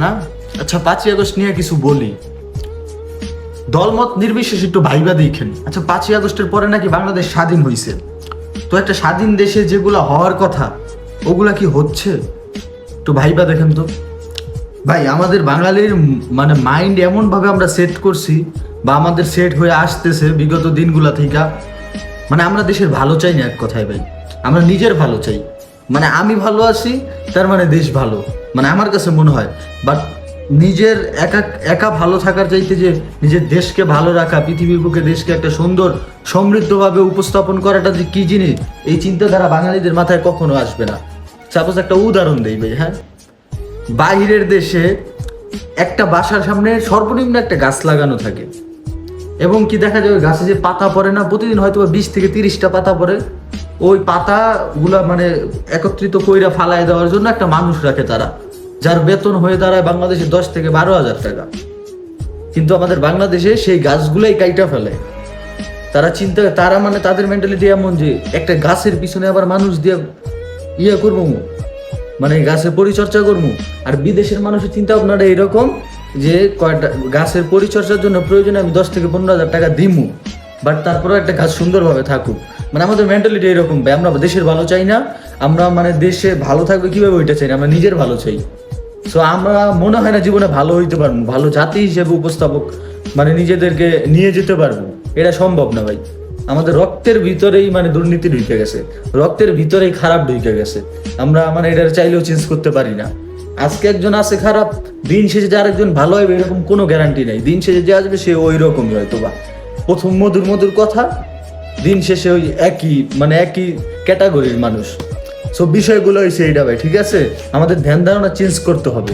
না? আচ্ছা 5ই আগস্ট নিয়ে কিছু বলি। দলমত নির্বিশেষে একটু ভাইবা দেখেন। আচ্ছা 5ই আগস্টের পরে নাকি বাংলাদেশ স্বাধীন হয়েছে, তো একটা স্বাধীন দেশে যেগুলো হওয়ার কথা ওগুলা কি হচ্ছে? একটু ভাইবা দেখেন তো ভাই। আমাদের বাঙালির মানে মাইন্ড এমন ভাবে আমরা সেট করছি বা আমাদের সেট হয়ে আসতেছে বিগত দিনগুলা থেকে, মানে আমরা দেশের ভালো চাই না এক কথায় ভাই, আমরা নিজের ভালো চাই। মানে আমি ভালো আছি তার মানে দেশ ভালো, মানে আমার কাছে মনে হয়। বাট নিজের একা একা ভালো থাকার চাইতে যে নিজের দেশকে ভালো রাখা, পৃথিবীর বুকে দেশকে একটা সুন্দর সমৃদ্ধভাবে উপস্থাপন করাটা যে কি জিনিস, এই চিন্তাধারা বাঙালিদের মাথায় কখনো আসবে না। সাপোজ একটা উদাহরণ দেই ভাই, হ্যাঁ, বাইরের দেশে একটা বাসার সামনে সর্বনিম্ন একটা গাছ লাগানো থাকে, এবং কি দেখা যায় ওই গাছে যে পাতা পড়ে না, প্রতিদিন হয়তো 20 থেকে 30টা পাতা পড়ে, ওই পাতাগুলা মানে একত্রিত কইরা ফালায় দেওয়ার জন্য একটা মানুষ রাখে তারা, যার বেতন হয়ে দাঁড়ায় বাংলাদেশে 10 থেকে 12 হাজার টাকা। কিন্তু আমাদের বাংলাদেশে সেই গাছগুলাই কাইটা ফেলে। তারা মানে তাদের মেন্টালিটি এমন যে একটা গাছের পিছনে আবার মানুষ দিয়ে ইয়ে করবো, মানে গাছের পরিচর্যা করবো। আর বিদেশের মানুষের চিন্তা ভাবনাটা এরকম যে কয়টা গাছের পরিচর্যার জন্য প্রয়োজনে আমি 10 থেকে 15 হাজার টাকা দিমু, বাট তারপরেও একটা গাছ সুন্দরভাবে থাকুক। মানে আমাদের মেন্টালিটি এরকম ভাই, আমরা দেশের ভালো চাই না, আমরা মানে দেশে ভালো থাকবে কিভাবে ওইটা চাই না, আমরা নিজের ভালো চাই। সো আমরা মনে হয় না জীবনে ভালো হইতে পারবো, ভালো জাতি হিসেবে উপস্থাপক মানে নিজেদেরকে নিয়ে যেতে পারবো, এটা সম্ভব না ভাই। আমাদের রক্তের ভিতরেই মানে দুর্নীতি ঢুকে গেছে, রক্তের ভিতরেই খারাপ ঢুকে গেছে। আমরা মানে এটা চাইলেও চেঞ্জ করতে পারি না। আজকে একজন আছে খারাপ, দিন শেষে যে আরেকজন ভালো হবে এরকম কোনো গ্যারান্টি নাই। দিন শেষে যে আসবে সে ওই রকমই হয়তো বা প্রথম মধুর মধুর কথা, দিন শেষে ওই একই ক্যাটাগরির মানুষ। সব বিষয়গুলো হয়েছে এইটা ভাই, ঠিক আছে? আমাদের ধ্যান ধারণা চেঞ্জ করতে হবে,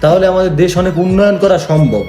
তাহলে আমাদের দেশ অনেক উন্নয়ন করা সম্ভব।